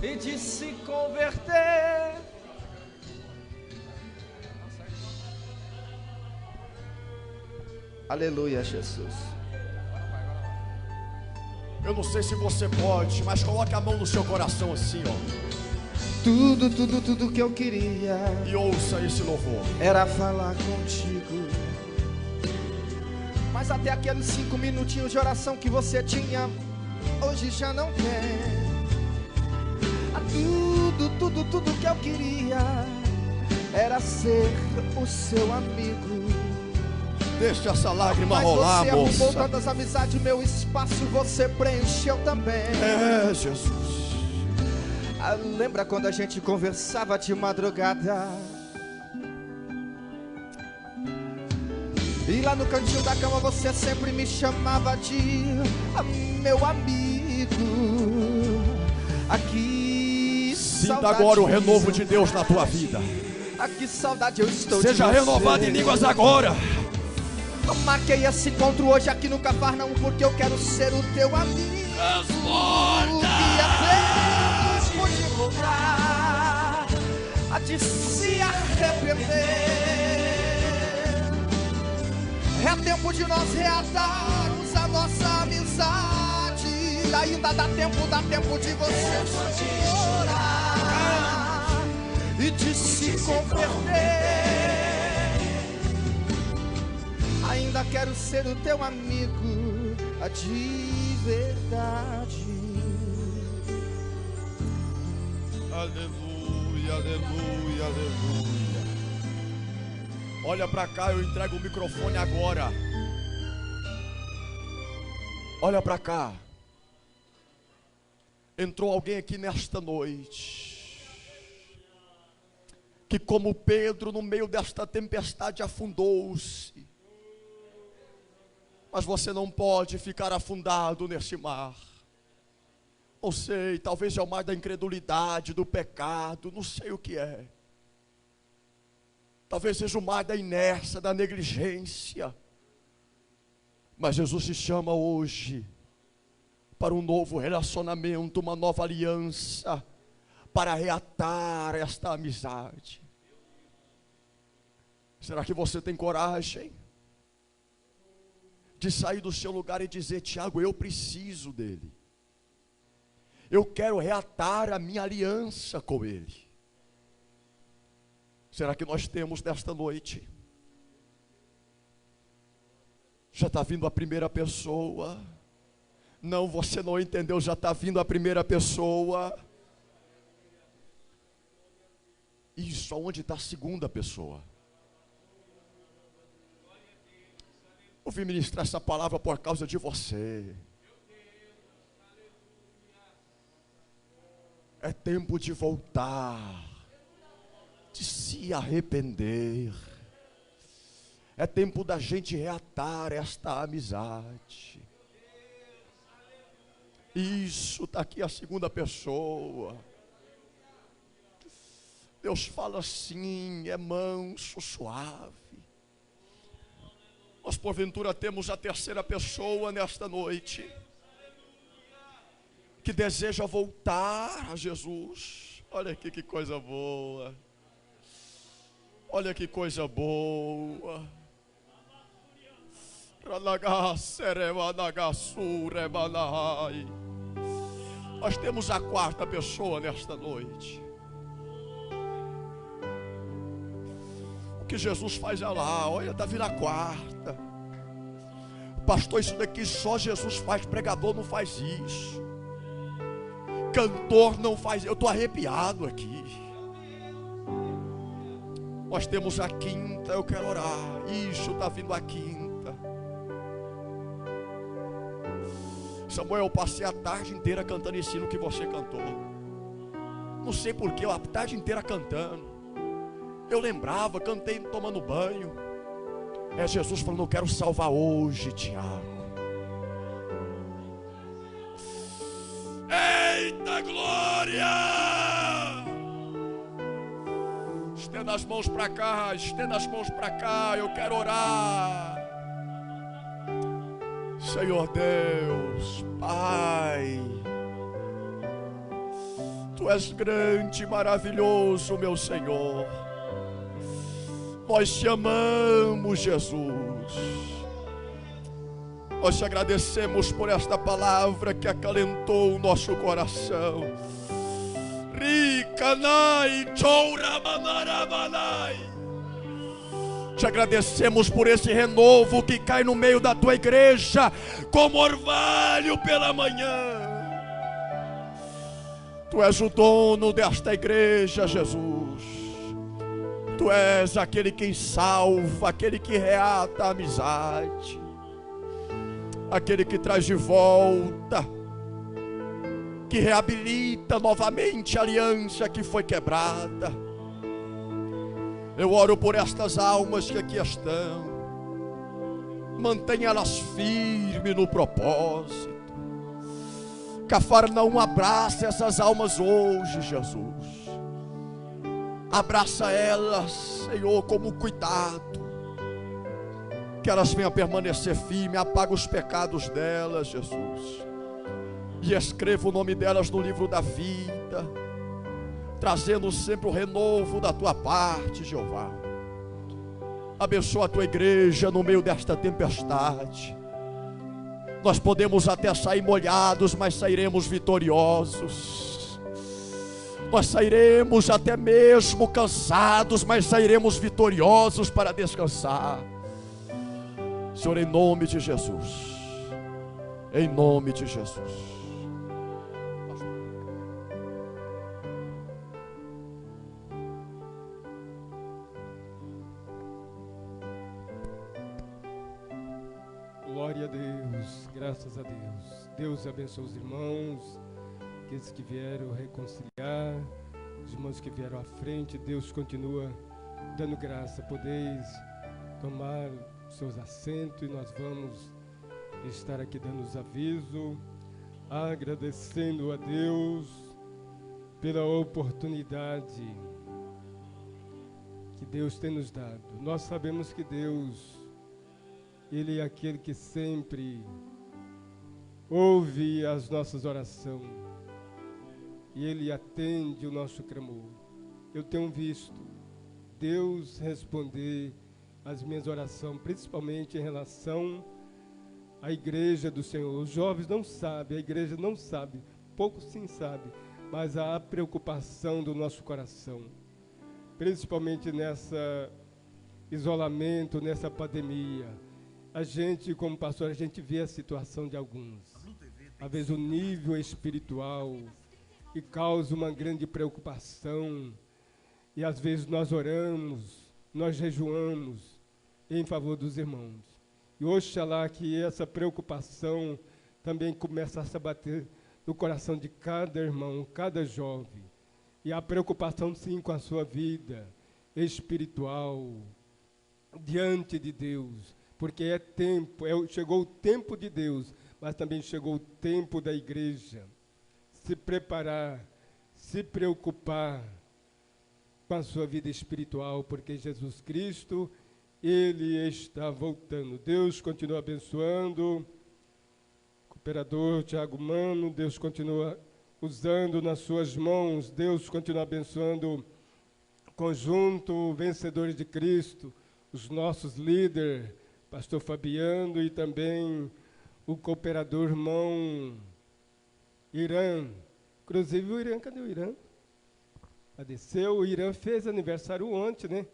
E de se converter. Aleluia, Jesus. Eu não sei se você pode, mas coloque a mão no seu coração assim, ó. Tudo que eu queria E ouça esse louvor. era falar contigo. Mas até aqueles 5 minutinhos de oração que você tinha, hoje já não tem. Tudo que eu queria era ser o seu amigo. Deixa essa lágrima Mas rolar, você arrumou moça. tantas amizades, meu espaço você preencheu também. É, Jesus. Lembra quando a gente conversava de madrugada? E lá no cantinho da cama você sempre me chamava de meu amigo. Aqui Sinta agora o renovo de Deus na tua vida. Aqui saudade eu estou de Seja você. renovado em línguas agora. Eu marquei esse encontro hoje aqui no Cafarnaum porque eu quero ser o teu amigo. Transborda. E é tempo de voltar, a de se arrepender. É tempo de nós reatarmos a nossa amizade. Ainda dá tempo de você chorar e de se converter. Ainda quero ser o teu amigo de verdade. Aleluia, aleluia, aleluia. Olha para cá, eu entrego o microfone agora. Olha para cá. Entrou alguém aqui nesta noite que, como Pedro, no meio desta tempestade afundou-se. Mas você não pode ficar afundado nesse mar. Não sei, talvez é o mar da incredulidade, do pecado, não sei o que é. Talvez seja o mar da inércia, da negligência. Mas Jesus te chama hoje para um novo relacionamento, uma nova aliança, para reatar esta amizade. Será que você tem coragem de sair do seu lugar e dizer: Tiago, eu preciso dele, eu quero reatar a minha aliança com ele? Será que nós temos nesta noite? Já está vindo a primeira pessoa. Não, você não entendeu, já está vindo a primeira pessoa. Isso, aonde está a segunda pessoa? Eu vim ministrar essa palavra por causa de você. É tempo de voltar, de se arrepender. É tempo da gente reatar esta amizade. Isso, está aqui a segunda pessoa. Deus fala assim, é manso, suave. Nós porventura temos a terceira pessoa nesta noite, que deseja voltar a Jesus. Olha aqui que coisa boa. Olha que coisa boa. Nós temos a quarta pessoa nesta noite. O que Jesus faz é lá, olha, está vindo a quarta. Pastor, isso daqui só Jesus faz, pregador não faz isso, cantor não faz. Eu estou arrepiado aqui. Nós temos a quinta, eu quero orar. Isso, está vindo a quinta. Samuel, eu passei a tarde inteira cantando esse hino que você cantou. Não sei porquê, a tarde inteira cantando. Eu lembrava, cantei tomando banho. É Jesus falando, eu quero salvar hoje, Tiago. Eita glória! Estenda as mãos para cá, estenda as mãos para cá, eu quero orar. Senhor Deus, Pai, Tu és grande e maravilhoso, meu Senhor. Nós te amamos, Jesus. Nós te agradecemos por esta palavra que acalentou o nosso coração. Ricanai, chouramanaramanai. Te agradecemos por esse renovo que cai no meio da tua igreja, como orvalho pela manhã. Tu és o dono desta igreja, Jesus. Tu és aquele que salva, aquele que reata a amizade, aquele que traz de volta, que reabilita novamente a aliança que foi quebrada. Eu oro por estas almas que aqui estão. Mantenha elas firmes no propósito. Cafarnaum, abraça essas almas hoje, Jesus. Abraça elas, Senhor, como cuidado. Que elas venham permanecer firmes. Apaga os pecados delas, Jesus. E escreva o nome delas no livro da vida, trazendo sempre o renovo da tua parte, Jeová. Abençoa a tua igreja no meio desta tempestade. Nós podemos até sair molhados, mas sairemos vitoriosos. Nós sairemos até mesmo cansados, mas sairemos vitoriosos para descansar. Senhor, em nome de Jesus. Em nome de Jesus. Glória a Deus, graças a Deus. Deus abençoe os irmãos, aqueles que vieram reconciliar, os irmãos que vieram à frente. Deus continua dando graça. Podeis tomar seus assentos e nós vamos estar aqui dando os avisos, agradecendo a Deus pela oportunidade que Deus tem nos dado. Nós sabemos que Deus, Ele é aquele que sempre ouve as nossas orações e Ele atende o nosso clamor. Eu tenho visto Deus responder as minhas orações, principalmente em relação à igreja do Senhor. Os jovens não sabem, a igreja não sabe, pouco sim sabe, mas há a preocupação do nosso coração, principalmente nessa isolamento, nessa pandemia. A gente, como pastor, a gente vê a situação de alguns, às vezes o nível espiritual, e causa uma grande preocupação, e às vezes nós oramos, nós jejuamos em favor dos irmãos. E oxalá que essa preocupação também começasse a bater no coração de cada irmão, cada jovem, e a preocupação sim com a sua vida espiritual, diante de Deus, porque é tempo, chegou o tempo de Deus, mas também chegou o tempo da igreja se preparar, se preocupar com a sua vida espiritual, porque Jesus Cristo, Ele está voltando. Deus continua abençoando, cooperador Tiago Mano, Deus continua usando nas suas mãos, Deus continua abençoando o conjunto Vencedores de Cristo, os nossos líderes, pastor Fabiano e também o cooperador irmão Irã. Inclusive o Irã, cadê o Irã? Padeceu, o Irã fez aniversário ontem, né?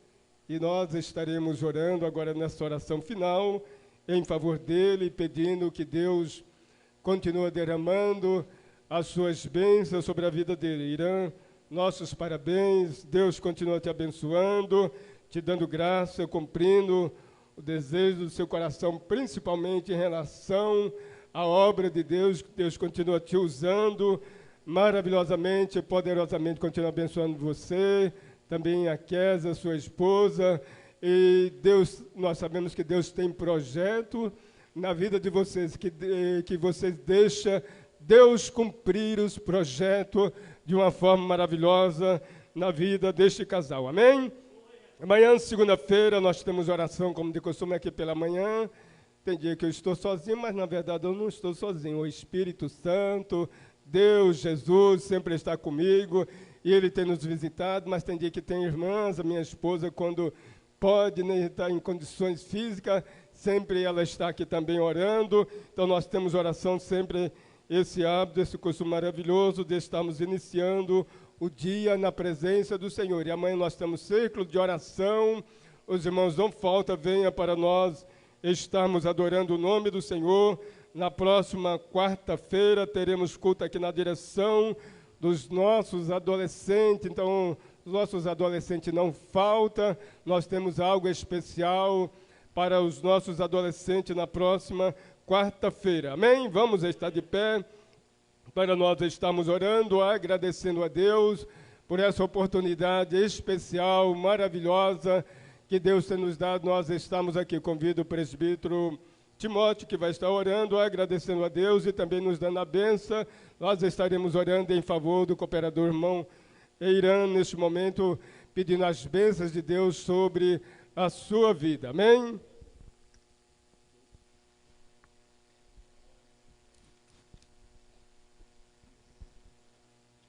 E nós estaremos orando agora nessa oração final em favor dele, pedindo que Deus continue derramando as suas bênçãos sobre a vida dele. Irã, nossos parabéns, Deus continua te abençoando, te dando graça, cumprindo o desejo do seu coração, principalmente em relação à obra de Deus, que Deus continua te usando maravilhosamente, poderosamente, continua abençoando você, também a Kézia, sua esposa, e Deus, nós sabemos que Deus tem projeto na vida de vocês, que vocês deixam Deus cumprir os projetos de uma forma maravilhosa na vida deste casal, amém? Amanhã, segunda-feira, nós temos oração, como de costume, aqui pela manhã. Tem dia que eu estou sozinho, mas na verdade eu não estou sozinho. O Espírito Santo, Deus, Jesus, sempre está comigo, e Ele tem nos visitado, mas tem dia que tem irmãs, a minha esposa, quando pode, né, estar em condições físicas, sempre ela está aqui também orando. Então nós temos oração sempre, esse hábito, esse costume maravilhoso de estarmos iniciando o dia na presença do Senhor. E amanhã nós temos círculo de oração, os irmãos não falta, venha para nós estarmos adorando o nome do Senhor. Na próxima quarta-feira teremos culto aqui na direção dos nossos adolescentes, então os nossos adolescentes não faltam, nós temos algo especial para os nossos adolescentes na próxima quarta-feira, amém? Vamos estar de pé para nós estarmos orando, agradecendo a Deus por essa oportunidade especial, maravilhosa, que Deus tem nos dado. Nós estamos aqui, convido o presbítero Timóteo, que vai estar orando, agradecendo a Deus e também nos dando a benção. Nós estaremos orando em favor do cooperador irmão Irã, neste momento, pedindo as bênçãos de Deus sobre a sua vida, amém?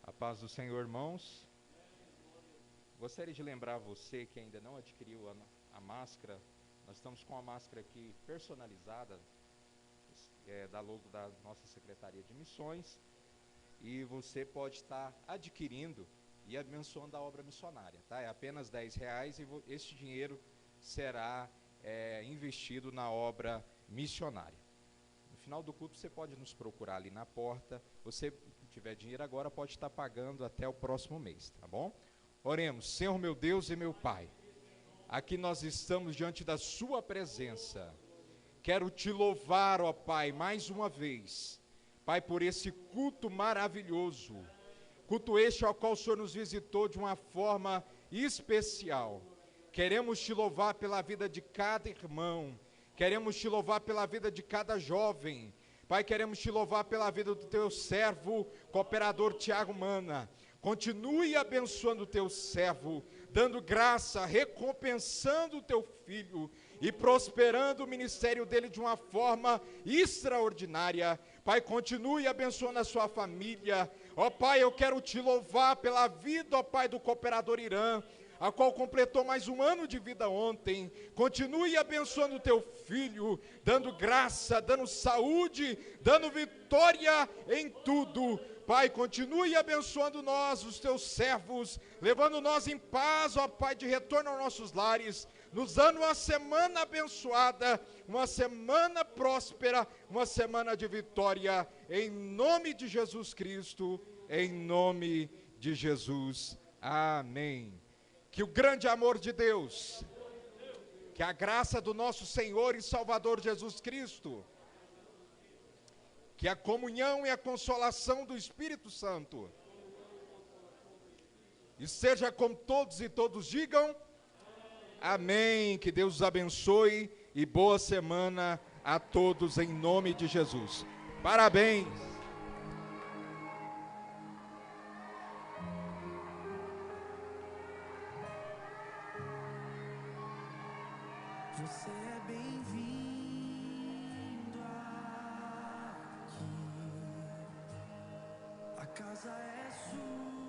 A paz do Senhor, irmãos. Gostaria de lembrar você que ainda não adquiriu a máscara. Nós estamos com a máscara aqui personalizada, da logo da nossa Secretaria de Missões, e você pode estar adquirindo e abençoando a obra missionária, tá? É apenas R$10 e este dinheiro será investido na obra missionária. No final do culto você pode nos procurar ali na porta. Você tiver dinheiro agora pode estar pagando até o próximo mês, tá bom? Oremos. Senhor meu Deus e meu Pai, aqui nós estamos diante da sua presença. Quero te louvar, ó Pai, mais uma vez, Pai, por esse culto maravilhoso, culto este ao qual o Senhor nos visitou de uma forma especial. Queremos te louvar pela vida de cada irmão, queremos te louvar pela vida de cada jovem. Pai, queremos te louvar pela vida do teu servo, cooperador Tiago Mana. Continue abençoando o teu servo, dando graça, recompensando o teu filho e prosperando o ministério dele de uma forma extraordinária. Pai, continue abençoando a sua família. Ó Pai, eu quero te louvar pela vida, ó Pai, do cooperador Irã, a qual completou mais um ano de vida ontem. Continue abençoando o teu filho, dando graça, dando saúde, dando vitória em tudo. Pai, continue abençoando nós, os teus servos, levando nós em paz, ó Pai, de retorno aos nossos lares, nos dando uma semana abençoada, uma semana próspera, uma semana de vitória, em nome de Jesus Cristo, em nome de Jesus. Amém. Que o grande amor de Deus, que a graça do nosso Senhor e Salvador Jesus Cristo, que a comunhão e a consolação do Espírito Santo esteja com todos e todos digam amém. Que Deus os abençoe e boa semana a todos em nome de Jesus. Parabéns. Você é bem-vindo aqui. A casa é sua.